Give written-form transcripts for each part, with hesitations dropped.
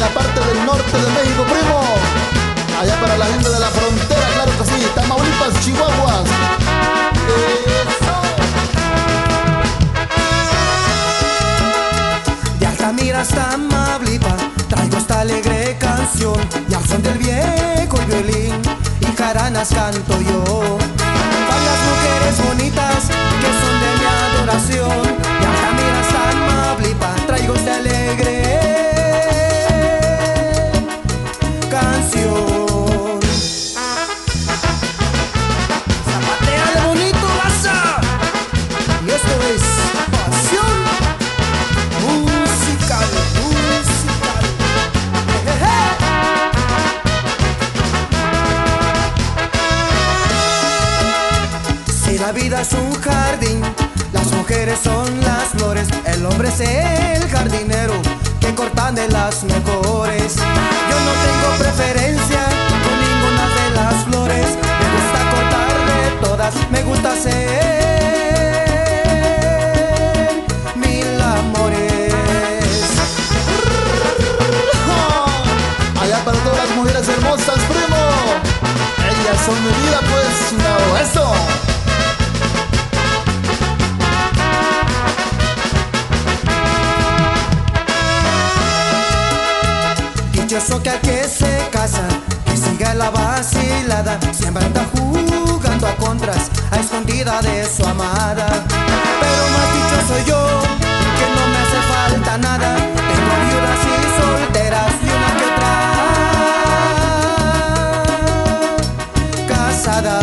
la parte del norte de México, primo. Allá para la gente de la frontera, claro que sí. Tamaulipas, Chihuahuas. Eso. De Altamira hasta Tamaulipas traigo esta alegre canción, y al son del viejo violín y jaranas canto yo. Para las mujeres bonitas que son de mi adoración, de Altamira hasta Tamaulipas traigo esta alegre canción. Zapateale bonito, raza. Y esto es pasión musical, musical. Si la vida es un jardín, las mujeres son las flores, el hombre es el jardinero que cortan de las mejores. Yo no tengo preferencia con ninguna de las flores, me gusta cortar de todas, me gusta hacer mil amores. Allá para todas las mujeres hermosas, primo. Ellas son mi vida, pues. No, eso. Dichoso que al que se casa, que siga la vacilada, siempre anda jugando a contras, a escondida de su amada. Pero más dichoso yo, que no me hace falta nada, tengo viudas y solteras y una que otra casada.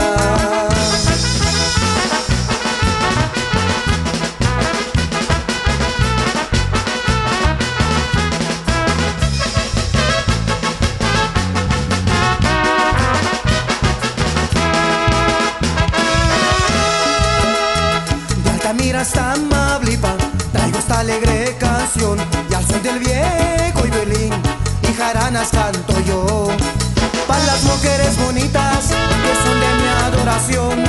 Altamira hasta Tamaulipas traigo esta alegre canción, y al son del viejo violín y jaranas canto yo. Para las mujeres bonitas que son de mi adoración,